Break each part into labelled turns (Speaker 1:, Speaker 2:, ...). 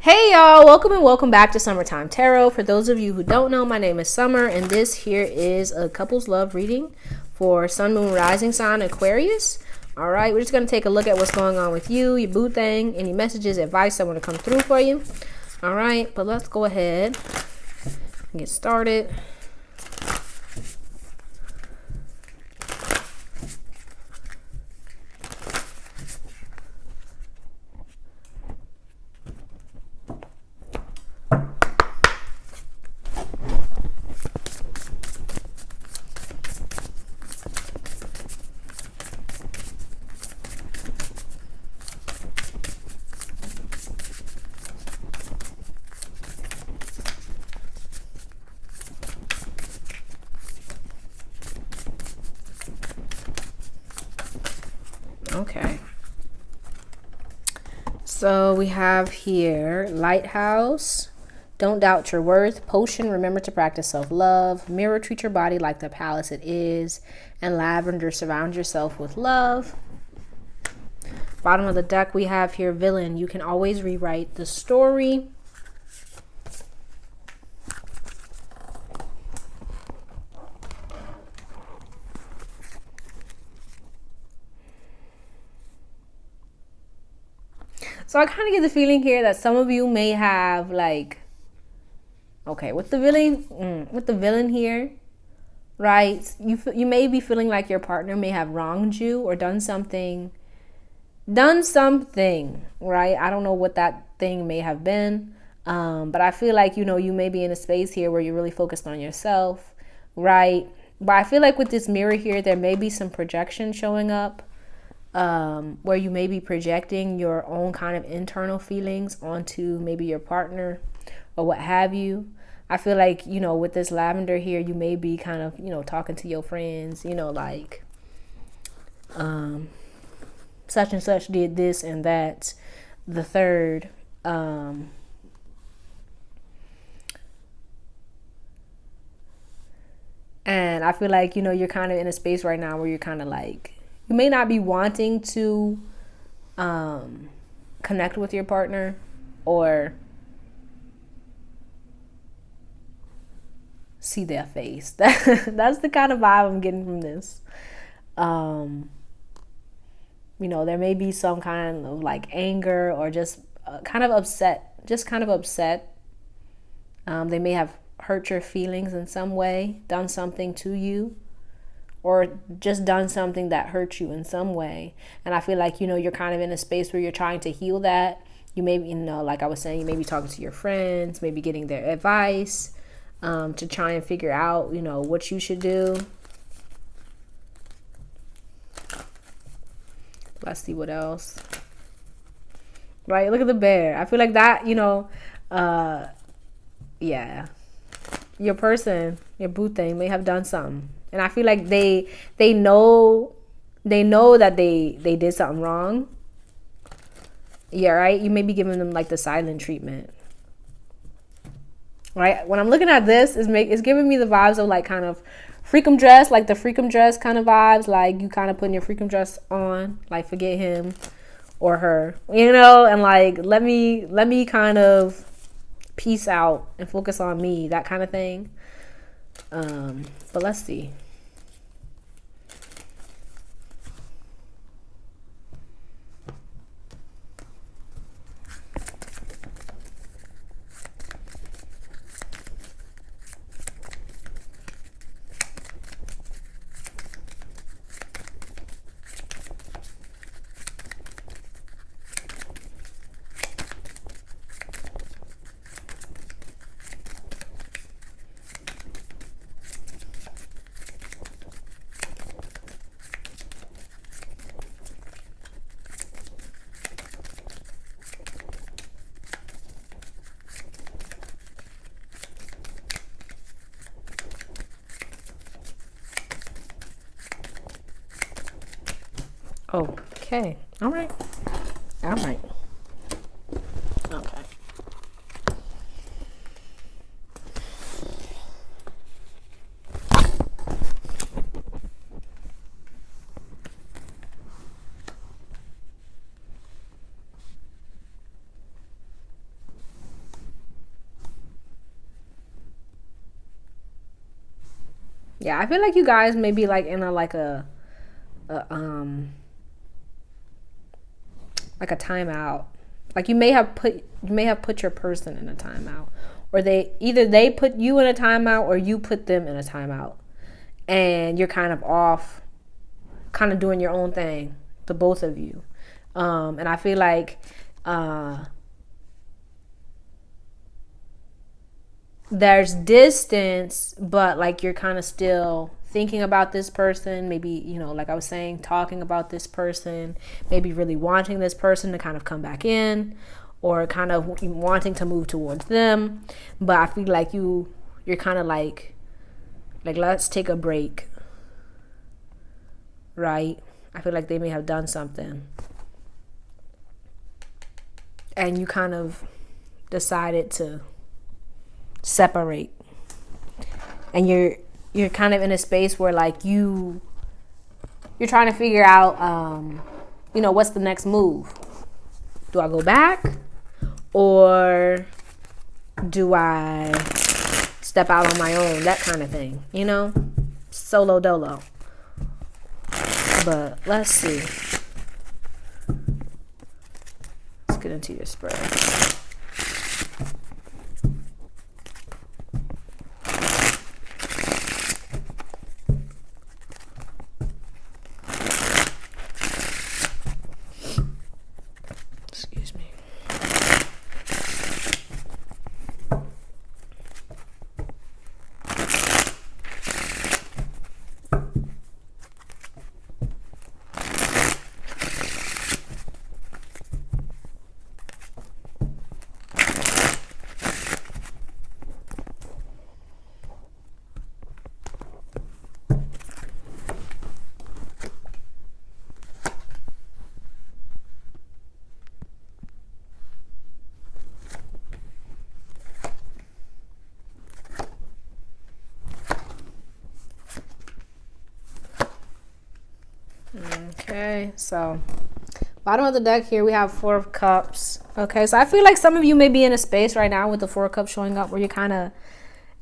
Speaker 1: Hey y'all, welcome and welcome back to Summertime Tarot. For those of you who don't know, my name is Summer and this here is a couples love reading for Sun, Moon, Rising sign Aquarius. All right, we're just going to take a look at what's going on with you, your boo thing, any messages, advice that want to come through for you. All right, but let's go ahead and get started. Okay, so we have here Lighthouse, don't doubt your worth, Potion, remember to practice self-love, Mirror, treat your body like the palace it is, and Lavender, surround yourself with love. Bottom of the deck we have here Villain, you can always rewrite the story. So I kind of get the feeling here that some of you may have like, okay, with the villain here, right? You may be feeling like your partner may have wronged you or done something, right? I don't know what that thing may have been, but I feel like, you may be in a space here where you're really focused on yourself, right? But I feel like with this mirror here, there may be some projection showing up. Where you may be projecting your own kind of internal feelings onto maybe your partner or what have you. I feel like, with this Lavender here, you may be kind of, talking to your friends, like, such and such did this and that, the third. And I feel like, you're kind of in a space right now where you're kind of like, you may not be wanting to connect with your partner or see their face. That's the kind of vibe I'm getting from this. There may be some kind of like anger or just kind of upset. They may have hurt your feelings in some way, done something to you, or just done something that hurt you in some way. And I feel like, you're kind of in a space where you're trying to heal that. You may be, like I was saying, you may be talking to your friends, maybe getting their advice to try and figure out, what you should do. Let's see what else. Right, look at the bear. I feel like that, yeah. Your person, your boo thing may have done something. And I feel like they know that they did something wrong. Yeah, right? You may be giving them like the silent treatment. Right? When I'm looking at this, it's giving me the vibes of like kind of freakum dress, like the freakum dress kind of vibes. Like you kind of putting your freakum dress on, like forget him or her, and like let me kind of peace out and focus on me, that kind of thing. But let's see. Okay. All right. Okay. Yeah, I feel like you guys may be like in a like a timeout. Like you may have put your person in a timeout, or they put you in a timeout, or you put them in a timeout, and you're kind of off, kind of doing your own thing, the both of you. And I feel like there's distance, but like you're kind of still thinking about this person, maybe, like I was saying, talking about this person, maybe really wanting this person to kind of come back in, or kind of wanting to move towards them. But I feel like you're kind of like let's take a break, right? I feel like they may have done something, and you kind of decided to separate, and you're kind of in a space where like you're trying to figure out what's the next move. Do I go back, or do I step out on my own? That kind of thing, solo dolo. But let's see, let's get into your spread. Okay, so bottom of the deck here, we have 4 of Cups. Okay, so I feel like some of you may be in a space right now with the 4 of Cups showing up where you're kind of,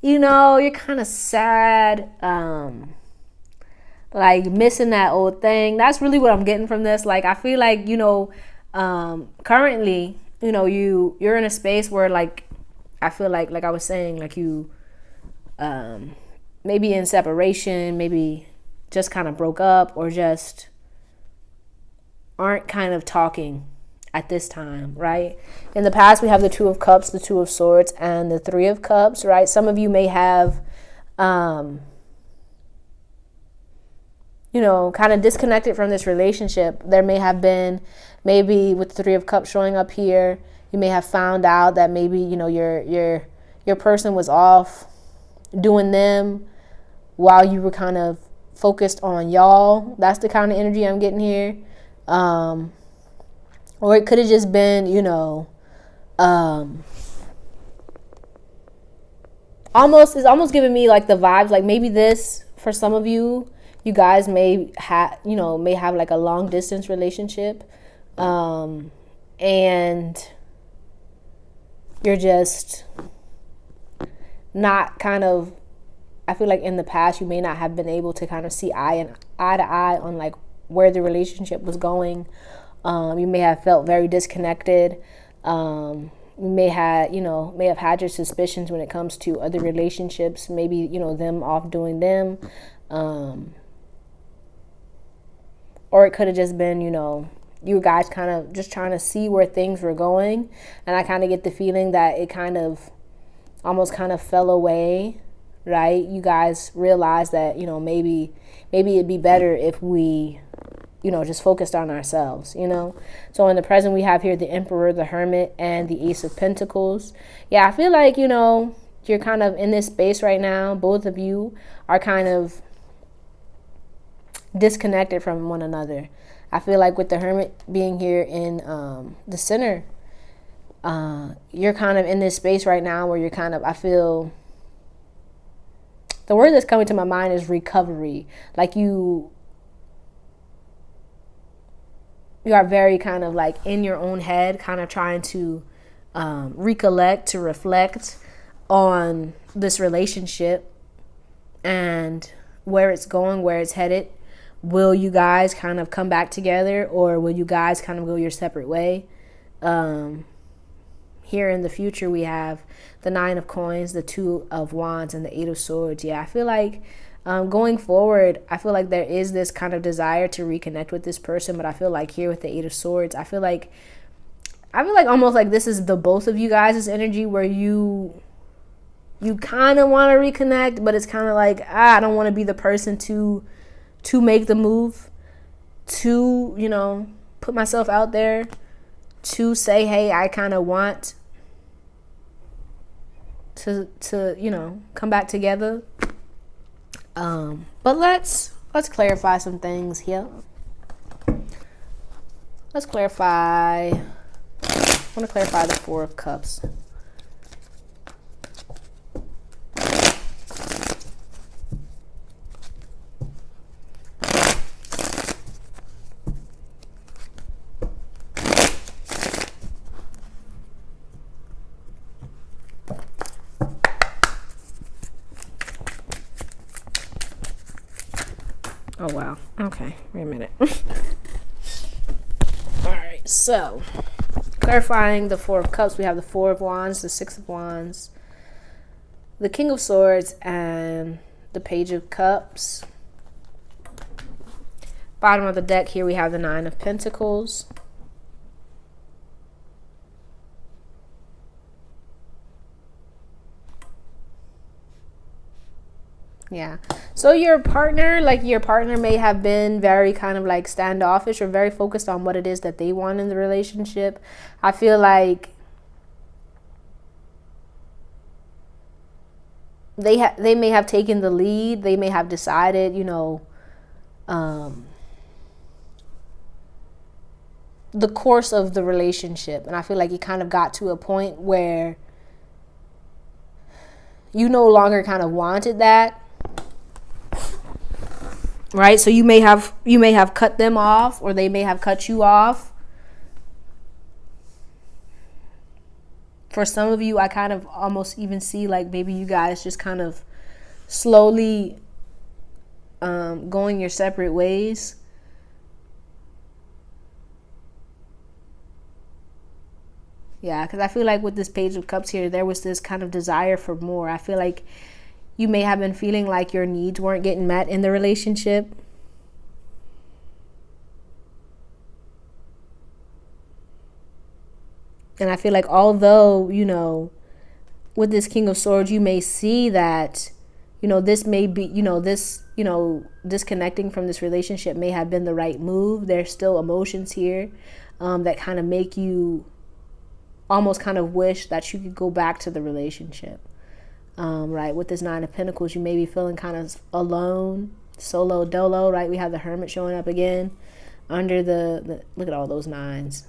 Speaker 1: you're kind of sad, like missing that old thing. That's really what I'm getting from this. Like, I feel like, currently, you're in a space where, like, I feel like I was saying, like you, maybe in separation, maybe just kind of broke up, or just aren't kind of talking at this time, right? In the past, we have the 2 of Cups, the 2 of Swords, and the 3 of Cups, right? Some of you may have, kind of disconnected from this relationship. There may have been, maybe with the 3 of Cups showing up here, you may have found out that maybe, your person was off doing them while you were kind of focused on y'all. That's the kind of energy I'm getting here. Or it could have just been, it's almost giving me like the vibes, like maybe this, for some of you, you guys may have like a long distance relationship, and you're just not kind of, I feel like in the past you may not have been able to kind of see eye to eye on like where the relationship was going. You may have felt very disconnected. You may have had your suspicions when it comes to other relationships, maybe, them off doing them. Or it could have just been, you guys kind of just trying to see where things were going. And I kind of get the feeling that it kind of almost kind of fell away, right? You guys realized that, maybe it'd be better if we, just focused on ourselves, So in the present, we have here the Emperor, the Hermit, and the Ace of Pentacles. Yeah, I feel like, you're kind of in this space right now. Both of you are kind of disconnected from one another. I feel like with the Hermit being here in the center, you're kind of in this space right now where you're kind of, I feel, the word that's coming to my mind is recovery. Like you are very kind of like in your own head, kind of trying to recollect, to reflect on this relationship. And where it's going, where it's headed. Will you guys kind of come back together, or will you guys kind of go your separate way? Here in the future, we have the 9 of coins, the 2 of wands, and the 8 of swords. Yeah, I feel like going forward, I feel like there is this kind of desire to reconnect with this person, but I feel like here with the 8 of swords, I feel like almost like this is the both of you guys' energy, where you kind of want to reconnect, but it's kind of like, I don't want to be the person to make the move, to, you know, put myself out there, to say, hey, I kind of want to you know, come back together. But let's clarify some things here. Let's clarify. I want to clarify the 4 of cups. Oh, wow. Okay. Wait a minute. All right. So, clarifying the 4 of cups, we have the 4 of wands, the 6 of wands, the king of swords, and the page of cups. Bottom of the deck here, we have the 9 of pentacles. Yeah. So your partner may have been very kind of like standoffish or very focused on what it is that they want in the relationship. I feel like they may have taken the lead. They may have decided, you know, the course of the relationship. And I feel like it kind of got to a point where you no longer kind of wanted that. Right? So you may have cut them off, or they may have cut you off. For some of you, I kind of almost even see like maybe you guys just kind of slowly going your separate ways. Yeah, because I feel like with this page of cups here, there was this kind of desire for more. I feel like you may have been feeling like your needs weren't getting met in the relationship. And I feel like although, you know, with this king of swords, you may see that, you know, this may be, you know, this, you know, disconnecting from this relationship may have been the right move. There's still emotions here that kind of make you almost kind of wish that you could go back to the relationship. Right, with this 9 of pentacles, you may be feeling kind of alone, solo dolo, right? We have the hermit showing up again under the look at all those 9s.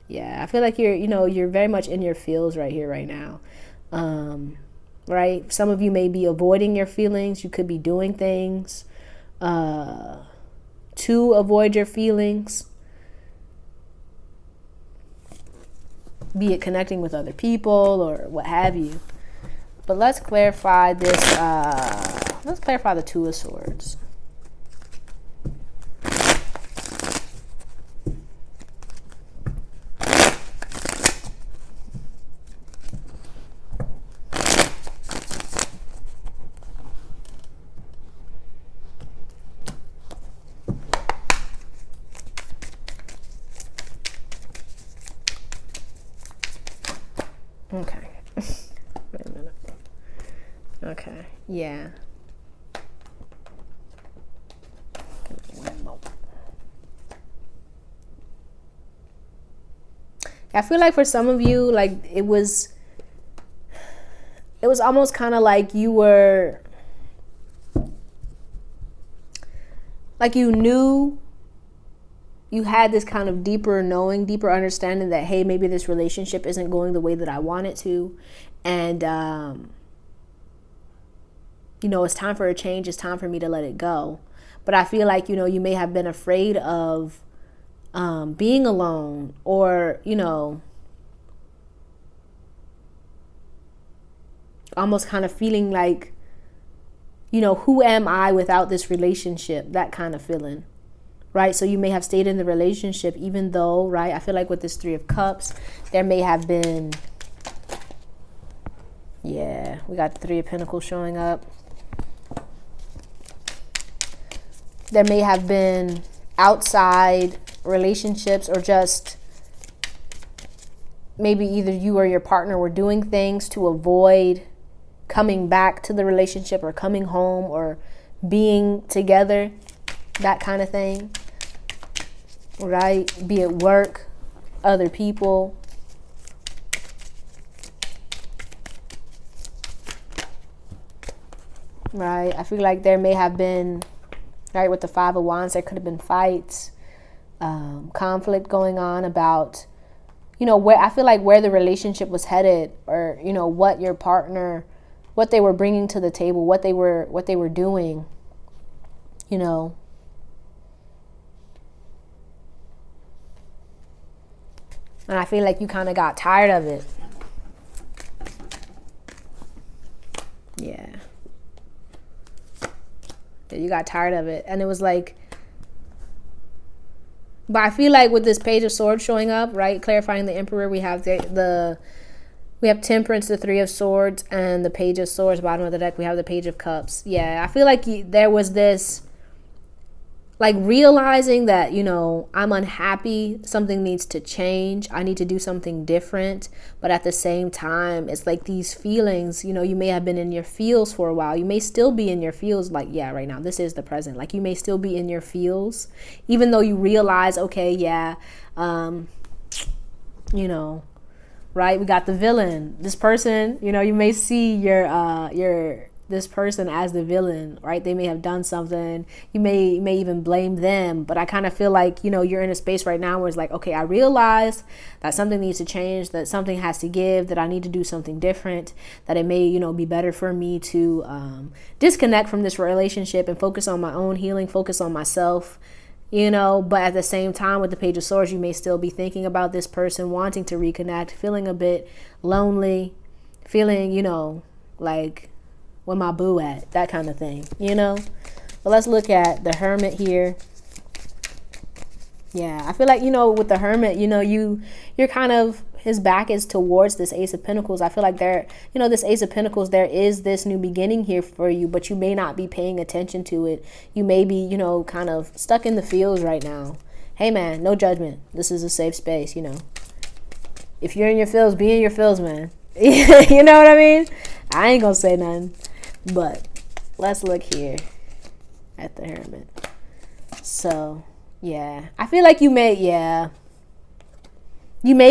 Speaker 1: Yeah, I feel like you're very much in your feels right here, right now. Right? Some of you may be avoiding your feelings. You could be doing things to avoid your feelings. Be it connecting with other people or what have you. But let's clarify this. Let's clarify the 2 of swords. Okay. Wait a minute. Okay. Yeah. I feel like for some of you, like it was almost kind of like you were, like you knew, you had this kind of deeper knowing, deeper understanding that, hey, maybe this relationship isn't going the way that I want it to. And, you know, it's time for a change. It's time for me to let it go. But I feel like, you know, you may have been afraid of being alone, or, you know, almost kind of feeling like you know, who am I without this relationship? That kind of feeling, right? So you may have stayed in the relationship even though, right? I feel like with this Three of Cups, there may have been, yeah, we got the Three of Pentacles showing up. There may have been outside relationships, or just maybe either you or your partner were doing things to avoid coming back to the relationship or coming home or being together, that kind of thing, right? Be it work, other people. Right? I feel like there may have been, right, with the Five of Wands, there could have been fights, conflict going on about, you know, where I feel like where the relationship was headed, or, you know, what your partner, what they were bringing to the table, what they were doing, you know. And I feel like you kind of got tired of it. Yeah. You got tired of it. And it was like, but I feel like with this Page of Swords showing up, right, clarifying the Emperor, we have we have Temperance, the Three of Swords, and the Page of Swords. Bottom of the deck, we have the Page of Cups. Yeah, I feel like there was this, like, realizing that, you know, I'm unhappy, something needs to change, I need to do something different. But at the same time, it's like these feelings, you know, you may have been in your feels for a while. You may still be in your feels, like, yeah, right now, this is the present. Like, you may still be in your feels, even though you realize, okay, yeah, you know, right? We got the villain. This person, you know, you may see this person as the villain, right? They may have done something. You may even blame them. But I kind of feel like, you know, you're in a space right now where it's like, okay, I realize that something needs to change, that something has to give, that I need to do something different, that it may, you know, be better for me to disconnect from this relationship and focus on my own healing, focus on myself, you know. But at the same time, with the Page of Swords, you may still be thinking about this person, wanting to reconnect, feeling a bit lonely, feeling, you know, like, where my boo at, that kind of thing, you know. But let's look at the Hermit here. Yeah, I feel like, you know, with the Hermit, you know, you're kind of, his back is towards this Ace of Pentacles. I feel like there, you know, this Ace of Pentacles, there is this new beginning here for you, but you may not be paying attention to it. You may be, you know, kind of stuck in the feels right now. Hey man, no judgment. This is a safe space, you know. If you're in your feels, be in your feels, man. You know what I mean? I ain't gonna say nothing. But let's look here at the Hermit. So, yeah. I feel like you may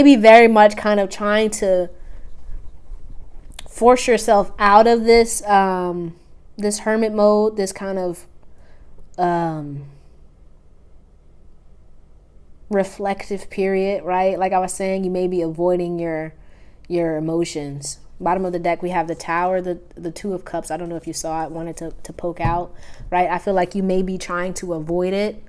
Speaker 1: be very much kind of trying to force yourself out of this this hermit mode, this kind of reflective period, right? Like I was saying, you may be avoiding your emotions. Bottom of the deck, we have the Tower, the Two of Cups. I don't know if you saw it, wanted to poke out, right? I feel like you may be trying to avoid it,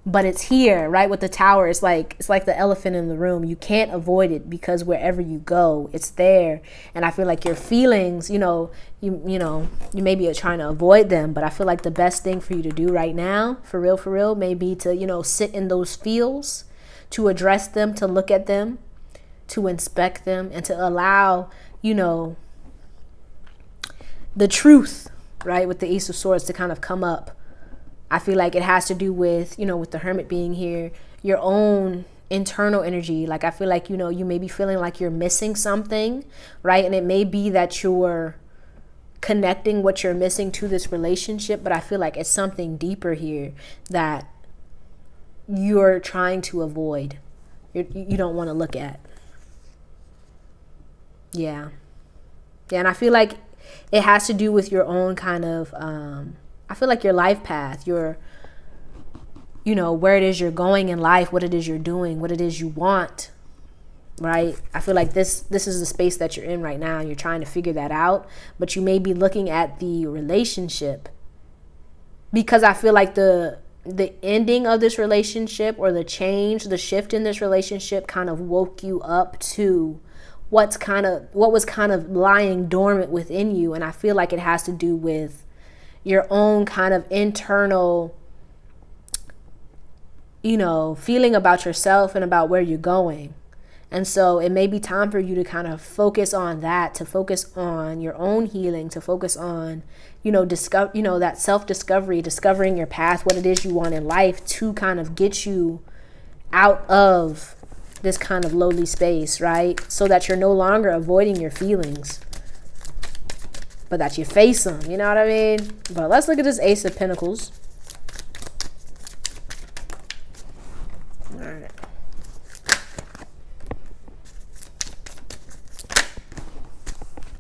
Speaker 1: but it's here, right? With the Tower, it's like the elephant in the room. You can't avoid it because wherever you go, it's there. And I feel like your feelings, you know, you may be trying to avoid them, but I feel like the best thing for you to do right now, for real, may be to, you know, sit in those feels, to address them, to look at them, to inspect them, and to allow, you know, the truth, right, with the Ace of Swords to kind of come up. I feel like it has to do with, you know, with the Hermit being here, your own internal energy. Like, I feel like, you know, you may be feeling like you're missing something, right? And it may be that you're connecting what you're missing to this relationship, but I feel like it's something deeper here that you're trying to avoid. You don't want to look at. Yeah. And I feel like it has to do with your own kind of, I feel like your life path, your, you know, where it is you're going in life, what it is you're doing, what it is you want, right? I feel like this is the space that you're in right now. You're trying to figure that out, but you may be looking at the relationship, because I feel like the ending of this relationship, or the change, the shift in this relationship kind of woke you up to what was kind of lying dormant within you. And I feel like it has to do with, your own kind of internal, feeling about yourself and about where you're going. And so it may be time for you to kind of focus on that, to focus on your own healing, to focus on, that self-discovery, discovering your path, what it is you want in life, to kind of get you out of this kind of lowly space, right? So that you're no longer avoiding your feelings, but that you face them, you know what I mean? But let's look at this Ace of Pentacles. All right.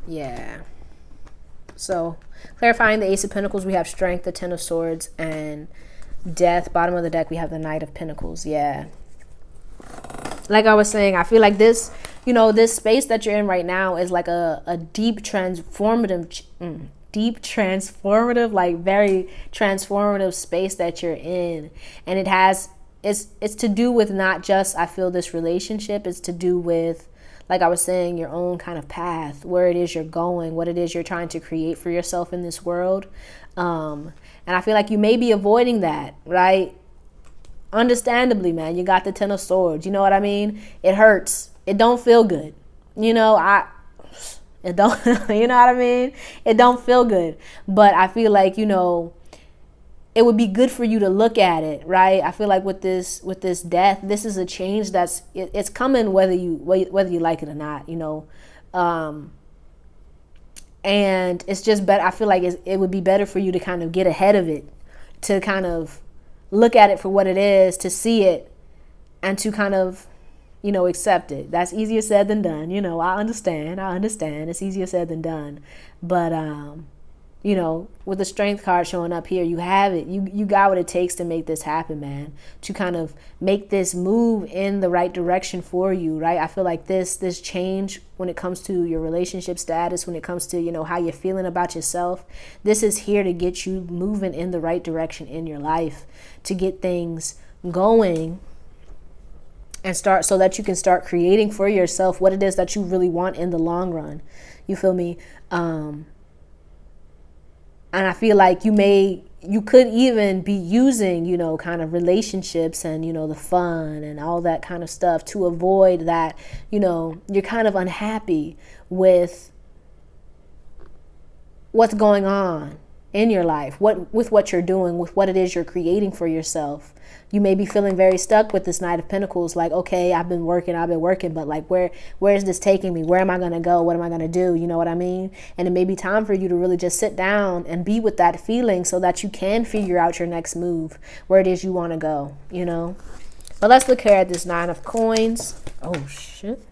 Speaker 1: Yeah. So clarifying the Ace of Pentacles, we have Strength, the Ten of Swords, and Death. Bottom of the deck, we have the Knight of Pentacles. Yeah. Like I was saying, I feel like this, this space that you're in right now is like a deep transformative, like very transformative space that you're in. And it's to do with not just, I feel, this relationship. It's to do with, like I was saying, your own kind of path, where it is you're going, what it is you're trying to create for yourself in this world. And I feel like you may be avoiding that, right? Understandably, man, you got the Ten of Swords. You know what I mean? It hurts. It don't feel good. It don't, you know what I mean? It don't feel good. But I feel like, it would be good for you to look at it, right? I feel like with this death, this is a change it's coming whether you like it or not, and it's just better. I feel like it would be better for you to kind of get ahead of it, to kind of look at it for what it is, to see it, and to kind of, accept it. That's easier said than done. I understand. It's easier said than done. But, with the Strength card showing up here, you have it. You got what it takes to make this happen, man. To kind of make this move in the right direction for you, right? I feel like this change when it comes to your relationship status, when it comes to, how you're feeling about yourself, this is here to get you moving in the right direction in your life, to get things going and start, so that you can start creating for yourself what it is that you really want in the long run. You feel me? And I feel like you could even be using, kind of relationships and, the fun and all that kind of stuff to avoid that, you're kind of unhappy with what's going on in your life, with what you're doing, with what it is you're creating for yourself. You may be feeling very stuck with this Knight of Pentacles, like, okay, I've been working, but like, where is this taking me? Where am I going to go? What am I going to do? You know what I mean? And it may be time for you to really just sit down and be with that feeling so that you can figure out your next move, where it is you want to go, But let's look here at this Nine of Coins. Oh, shit.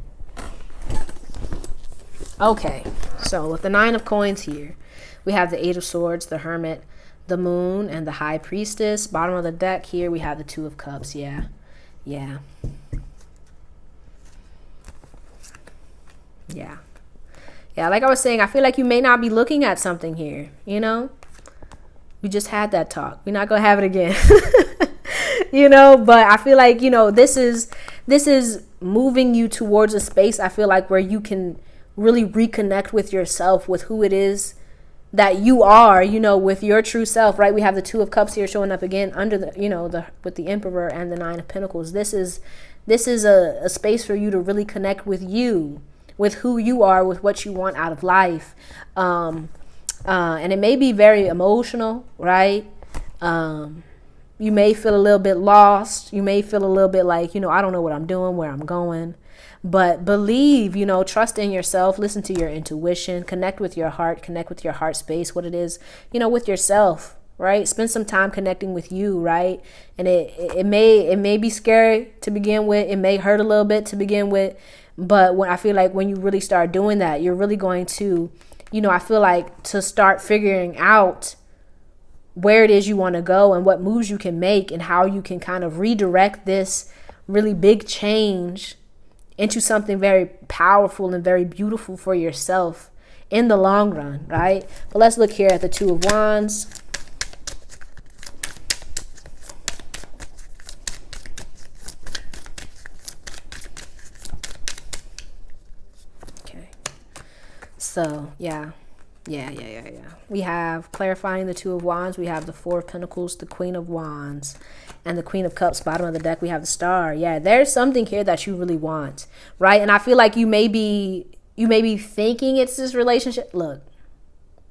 Speaker 1: Okay, so with the Nine of Coins here, we have the Eight of Swords, the Hermit, the Moon, and the High Priestess. Bottom of the deck here, we have the Two of Cups. Yeah. Like I was saying, I feel like you may not be looking at something here, We just had that talk. We're not going to have it again. But I feel like, this is moving you towards a space, I feel like, where you can really reconnect with yourself, with who it is that you are, with your true self, right? We have the Two of Cups here showing up again under the, with the Emperor and the Nine of Pentacles. This is a space for you to really connect with you, with who you are, with what you want out of life. And it may be very emotional, right? You may feel a little bit lost. You may feel a little bit like, I don't know what I'm doing, where I'm going. But believe, trust in yourself, listen to your intuition, connect with your heart space, what it is, with yourself, right? Spend some time connecting with you, right? And it may be scary to begin with. It may hurt a little bit to begin with. But I feel like when you really start doing that, you're really going to, I feel like, to start figuring out where it is you want to go and what moves you can make and how you can kind of redirect this really big change into something very powerful and very beautiful for yourself in the long run, right? But let's look here at the Two of Wands. Okay. So, yeah. Yeah. We have clarifying the Two of Wands. We have the Four of Pentacles, the Queen of Wands, and the Queen of Cups. Bottom of the deck, we have the Star. Yeah, there's something here that you really want, right? And I feel like you may be thinking it's this relationship. Look,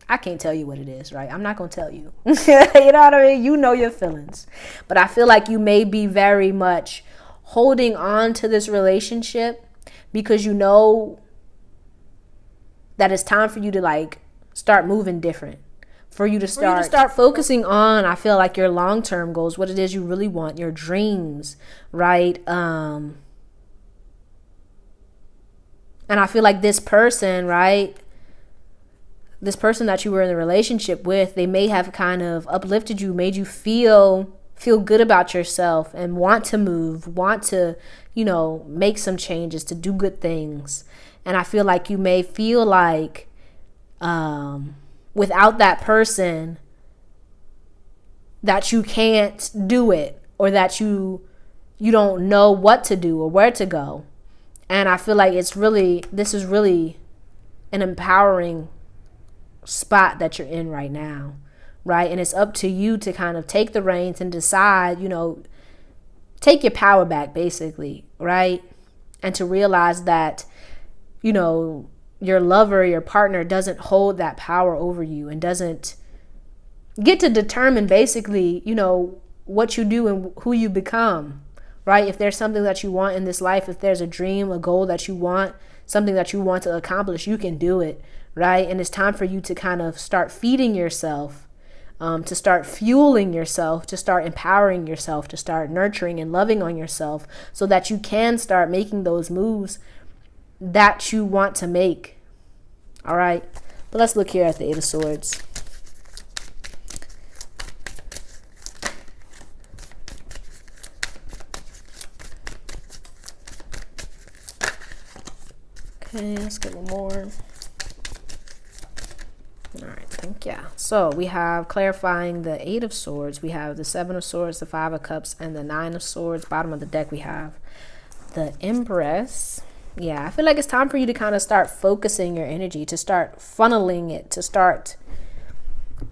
Speaker 1: I can't tell you what it is, right? I'm not going to tell you. You know what I mean? You know your feelings. But I feel like you may be very much holding on to this relationship because you know that it's time for you to like start moving different. For you to start focusing on, I feel like, your long-term goals, what it is you really want, your dreams, right? And I feel like this person, right? This person that you were in a relationship with, they may have kind of uplifted you, made you feel good about yourself and want to move, want to, make some changes, to do good things. And I feel like you may feel like without that person that you can't do it, or that you don't know what to do or where to go. And I feel like this is really an empowering spot that you're in right now, right? And it's up to you to kind of take the reins and decide, take your power back, basically, right? And to realize that, your lover, your partner doesn't hold that power over you and doesn't get to determine, basically, what you do and who you become, right? If there's something that you want in this life, if there's a dream, a goal that you want, something that you want to accomplish, you can do it, right? And it's time for you to kind of start feeding yourself, to start fueling yourself, to start empowering yourself, to start nurturing and loving on yourself so that you can start making those moves that you want to make. All right. But let's look here at the Eight of Swords. Okay, let's get one more. All right, thank you. So we have clarifying the Eight of Swords. We have the Seven of Swords, the Five of Cups, and the Nine of Swords. Bottom of the deck, we have the Empress. Yeah, I feel like it's time for you to kind of start focusing your energy, to start funneling it, to start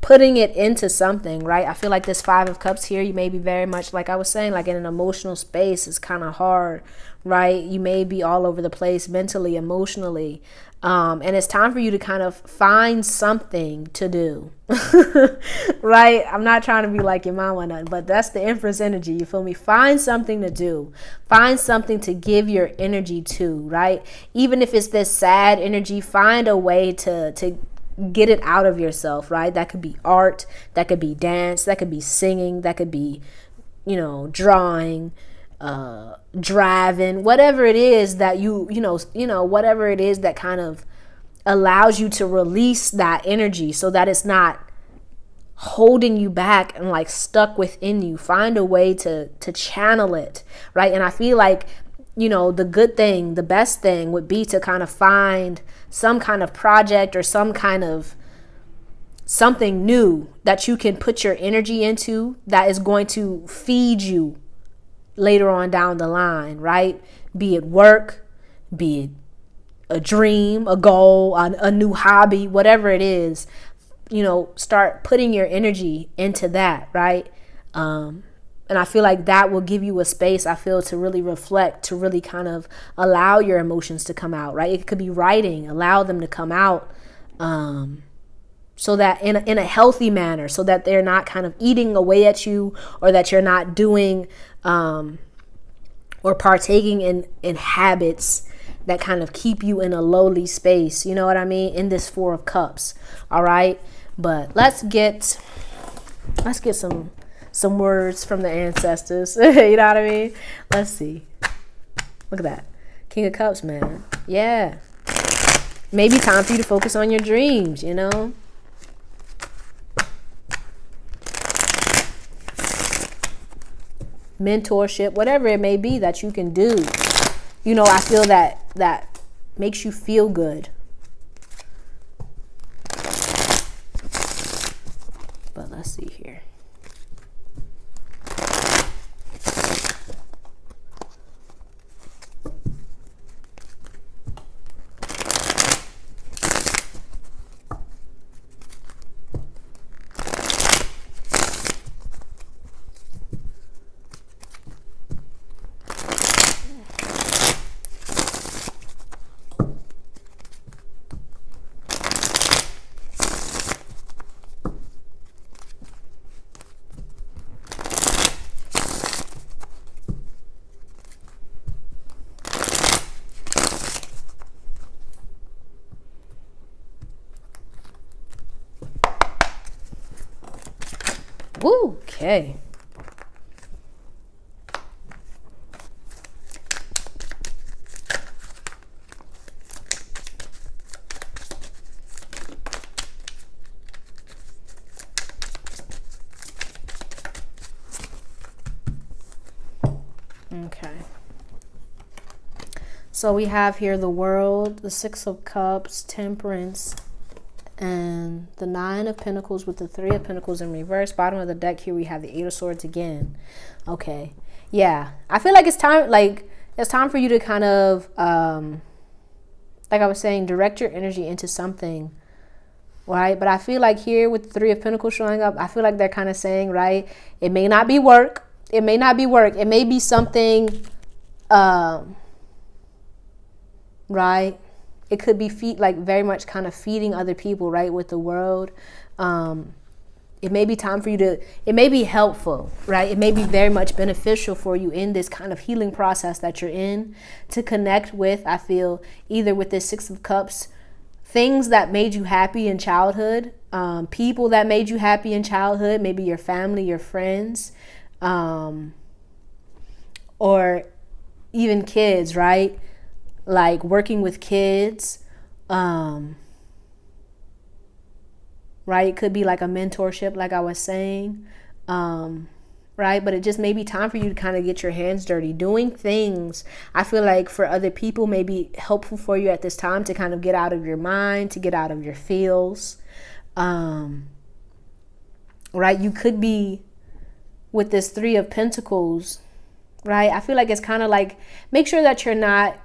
Speaker 1: putting it into something, right? I feel like this Five of Cups here, you may be very much, like I was saying, like in an emotional space. It's kind of hard, right? You may be all over the place mentally, emotionally. And it's time for you to kind of find something to do, right? I'm not trying to be like your mom or nothing, but that's the Empress energy. You feel me? Find something to do. Find something to give your energy to, right? Even if it's this sad energy, find a way to get it out of yourself, right? That could be art, that could be dance, that could be singing, that could be, drawing, driving, whatever it is that whatever it is that kind of allows you to release that energy so that it's not holding you back and like stuck within you. Find a way to channel it, right? And I feel like, the good thing, the best thing would be to kind of find some kind of project or some kind of something new that you can put your energy into that is going to feed you later on down the line, right? Be it work, be it a dream, a goal, a new hobby, whatever it is, start putting your energy into that, right? And I feel like that will give you a space, I feel, to really reflect, to really kind of allow your emotions to come out, right? It could be writing, allow them to come out, so that in a healthy manner, so that they're not kind of eating away at you, or that you're not doing or partaking in habits that kind of keep you in a lowly space. You know what I mean? In this Four of Cups. All right. But let's get some words from the ancestors. You know what I mean? Let's see. Look at that. King of Cups, man. Yeah. Maybe time for you to focus on your dreams, mentorship, whatever it may be that you can do. I feel that makes you feel good. But let's see here. Woo, okay. Okay. So we have here the World, the Six of Cups, Temperance, and the Nine of Pentacles with the Three of Pentacles in reverse. Bottom of the deck here we have the Eight of Swords again. Okay. Yeah. I feel like it's time for you to kind of, like I was saying, direct your energy into something, right? But I feel like here with the Three of Pentacles showing up, I feel like they're kind of saying, right, it may not be work. It may not be work. It may be something, right? It could be very much kind of feeding other people, right? With the World. It may be time for you to, it may be helpful, right? It may be very much beneficial for you in this kind of healing process that you're in to connect with, I feel, either with this Six of Cups, things that made you happy in childhood, people that made you happy in childhood, maybe your family, your friends, or even kids, right? Like working with kids, right? It could be like a mentorship, like I was saying, right? But it just may be time for you to kind of get your hands dirty. Doing things, I feel like for other people may be helpful for you at this time to kind of get out of your mind, to get out of your feels, right? You could be with this Three of Pentacles, right? I feel like it's kind of like, make sure that you're not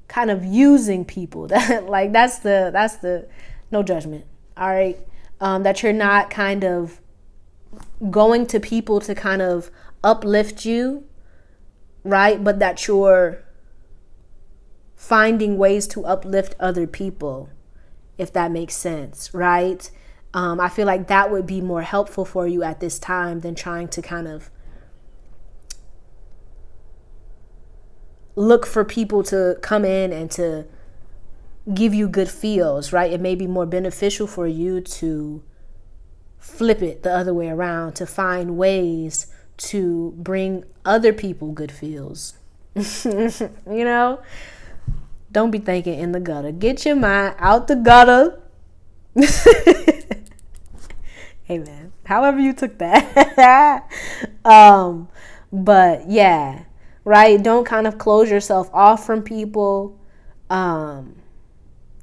Speaker 1: kind of using people. That like that's the no judgment, all right? That you're not kind of going to people to kind of uplift you, right? But that you're finding ways to uplift other people, if that makes sense, right? I feel like that would be more helpful for you at this time than trying to kind of look for people to come in and to give you good feels, right? It may be more beneficial for you to flip it the other way around, to find ways to bring other people good feels. You know? Don't be thinking in the gutter. Get your mind out the gutter. Amen. However you took that. But yeah, right? Don't kind of close yourself off from people.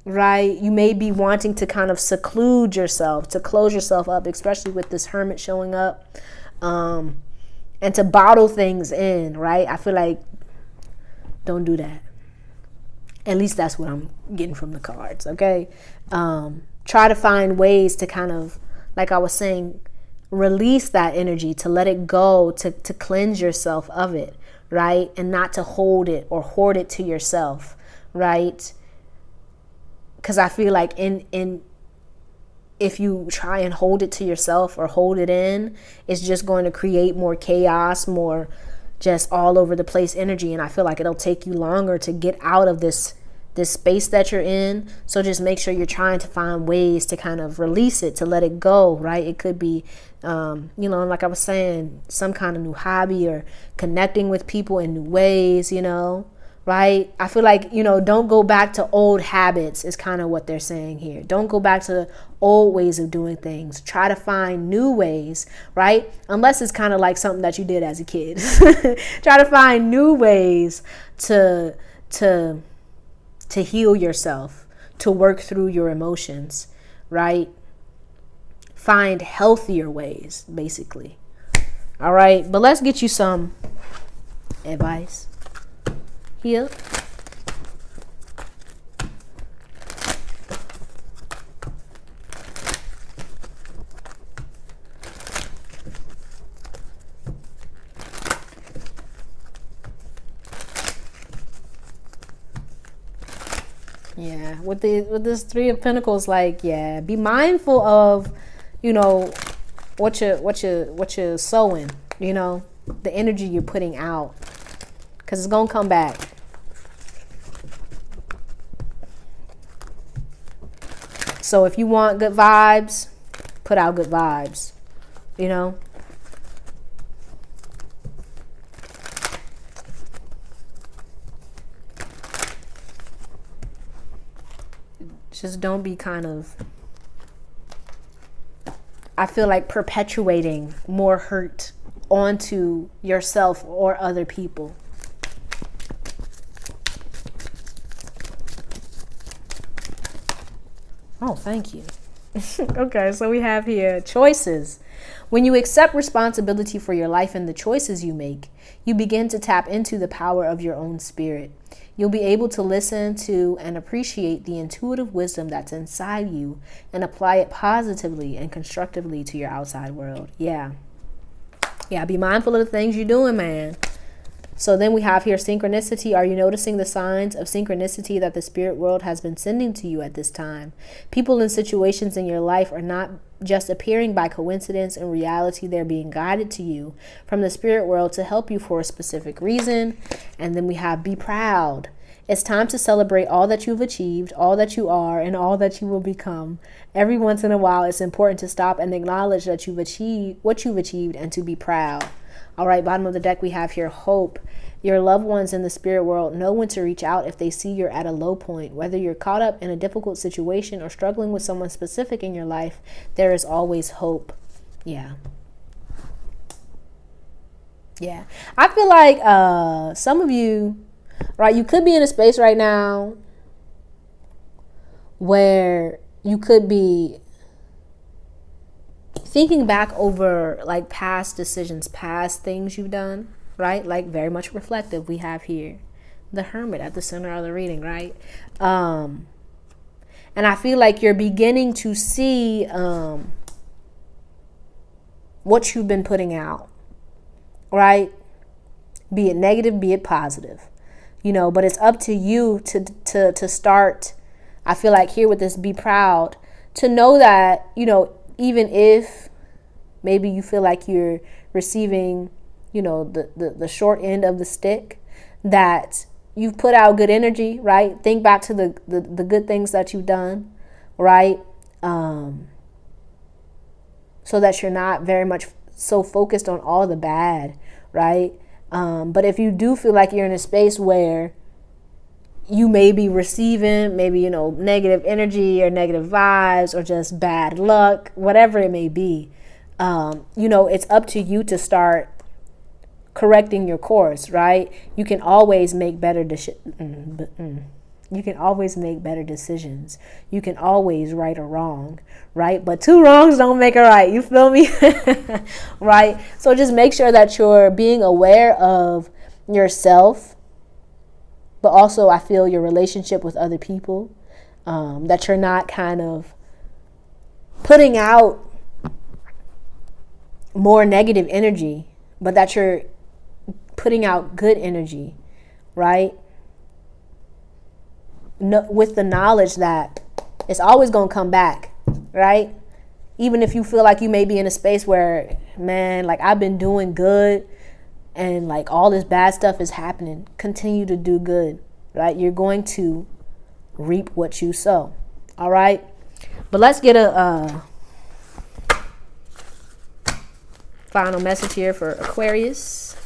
Speaker 1: Right? You may be wanting to kind of seclude yourself, to close yourself up, especially with this Hermit showing up, and to bottle things in, right? I feel like don't do that. At least that's what I'm getting from the cards, okay? Try to find ways to kind of, like I was saying, release that energy, to let it go, to cleanse yourself of it, right? And not to hold it or hoard it to yourself, right? Because I feel like if you try and hold it to yourself or hold it in, it's just going to create more chaos, more just all over the place energy. And I feel like it'll take you longer to get out of this space that you're in. So just make sure you're trying to find ways to kind of release it, to let it go, right? It could be, like I was saying, some kind of new hobby or connecting with people in new ways, right? I feel like, don't go back to old habits is kind of what they're saying here. Don't go back to old ways of doing things. Try to find new ways, right? Unless it's kind of like something that you did as a kid. Try to find new ways to heal yourself, to work through your emotions, right? Find healthier ways, basically. All right, but let's get you some advice here. Yeah, with this Three of Pentacles, be mindful of, what you're sowing, the energy you're putting out, because it's gonna come back. So if you want good vibes, put out good vibes, you know? Just don't be kind of, I feel like, perpetuating more hurt onto yourself or other people. Oh, thank you. Okay, so we have here choices. When you accept responsibility for your life and the choices you make, you begin to tap into the power of your own spirit. You'll be able to listen to and appreciate the intuitive wisdom that's inside you and apply it positively and constructively to your outside world. Yeah, be mindful of the things you're doing, man. So then we have here synchronicity. Are you noticing the signs of synchronicity that the spirit world has been sending to you at this time? People and situations in your life are not just appearing by coincidence. In reality, they're being guided to you from the spirit world to help you for a specific reason. And then we have be proud. It's time to celebrate all that you've achieved, all that you are, and all that you will become. Every once in a while, it's important to stop and acknowledge that you've achieved what you've achieved and to be proud. All right, bottom of the deck, we have here hope. Your loved ones in the spirit world know when to reach out if they see you're at a low point. Whether you're caught up in a difficult situation or struggling with someone specific in your life, there is always hope. Yeah. I feel like some of you, right, you could be in a space right now where you could be thinking back over like past decisions, past things you've done, right? Like very much reflective. We have here the Hermit at the center of the reading, right? And I feel like you're beginning to see what you've been putting out, right? Be it negative, be it positive, but it's up to you to start. I feel like here with this be proud, to know that, even if maybe you feel like you're receiving, the short end of the stick, that you've put out good energy, right? Think back to the good things that you've done, right? So that you're not very much so focused on all the bad, right? But if you do feel like you're in a space where you may be receiving maybe, negative energy or negative vibes or just bad luck, whatever it may be, it's up to you to start correcting your course, right? You can always make better decisions. You can always make better decisions. You can always right or wrong, right? But two wrongs don't make a right. You feel me? Right? So just make sure that you're being aware of yourself, but also I feel your relationship with other people, that you're not kind of putting out more negative energy, but that you're putting out good energy, right? No, with the knowledge that it's always going to come back, right? Even if you feel like you may be in a space where, man, like I've been doing good and like all this bad stuff is happening, continue to do good, right? You're going to reap what you sow. All right. But let's get a final message here for Aquarius.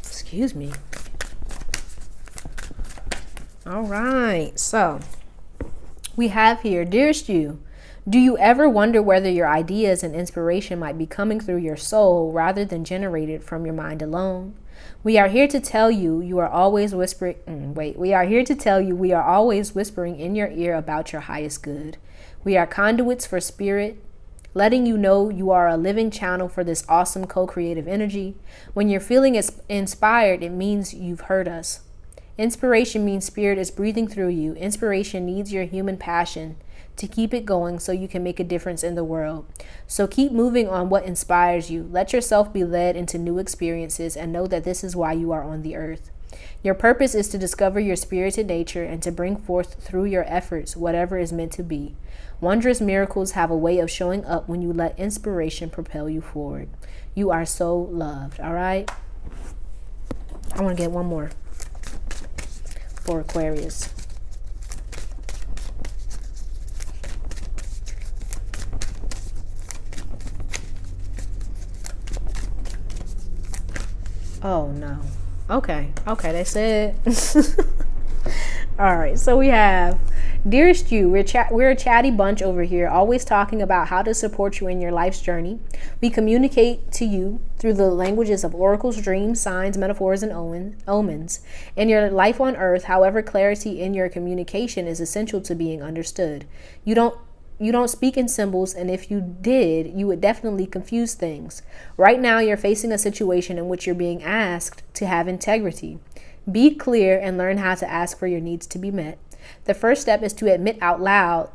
Speaker 1: Excuse me. All right, so we have here, dearest you, do you ever wonder whether your ideas and inspiration might be coming through your soul rather than generated from your mind alone? We are here to tell you we are always whispering in your ear about your highest good. We are conduits for spirit, letting you know you are a living channel for this awesome co-creative energy. When you're feeling inspired, it means you've heard us. Inspiration means spirit is breathing through you. Inspiration needs your human passion to keep it going so you can make a difference in the world. So keep moving on what inspires you. Let yourself be led into new experiences and know that this is why you are on the earth. Your purpose is to discover your spirited nature and to bring forth through your efforts whatever is meant to be. Wondrous miracles have a way of showing up when you let inspiration propel you forward. You are so loved. All right. I want to get one more for Aquarius. Oh no. Okay, they said. All right, so we have, dearest you, we're a chatty bunch over here, always talking about how to support you in your life's journey. We communicate to you through the languages of oracles, dreams, signs, metaphors, and omens. In your life on earth, however, clarity in your communication is essential to being understood. You don't speak in symbols, and if you did, you would definitely confuse things. Right now, you're facing a situation in which you're being asked to have integrity. Be clear and learn how to ask for your needs to be met. The first step is to admit out loud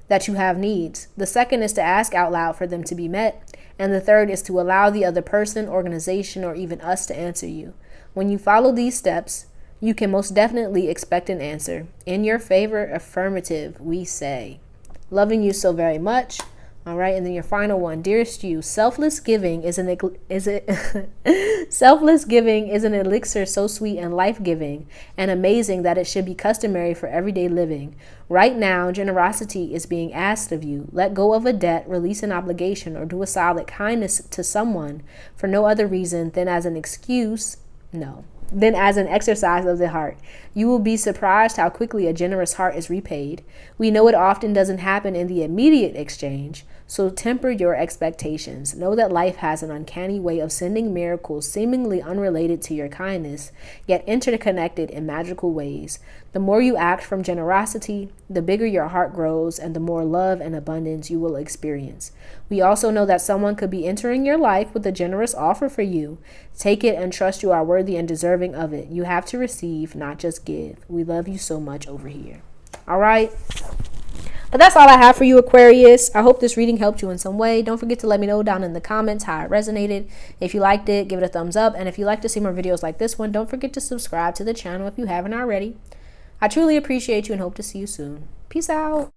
Speaker 1: that you have needs. The second is to ask out loud for them to be met. And the third is to allow the other person, organization, or even us to answer you. When you follow these steps, you can most definitely expect an answer. In your favor, affirmative, we say. Loving you so very much. All right, and then your final one, dearest you, selfless giving is an elixir so sweet and life-giving and amazing that it should be customary for everyday living. Right now, generosity is being asked of you. Let go of a debt, release an obligation, or do a solid kindness to someone for no other reason than as an exercise of the heart. You will be surprised how quickly a generous heart is repaid. We know it often doesn't happen in the immediate exchange, so temper your expectations. Know that life has an uncanny way of sending miracles seemingly unrelated to your kindness, yet interconnected in magical ways. The more you act from generosity, the bigger your heart grows and the more love and abundance you will experience. We also know that someone could be entering your life with a generous offer for you. Take it and trust you are worthy and deserving of it. You have to receive, not just give. We love you so much over here. All right. But that's all I have for you, Aquarius. I hope this reading helped you in some way. Don't forget to let me know down in the comments how it resonated. If you liked it, give it a thumbs up. And if you'd like to see more videos like this one, don't forget to subscribe to the channel if you haven't already. I truly appreciate you and hope to see you soon. Peace out.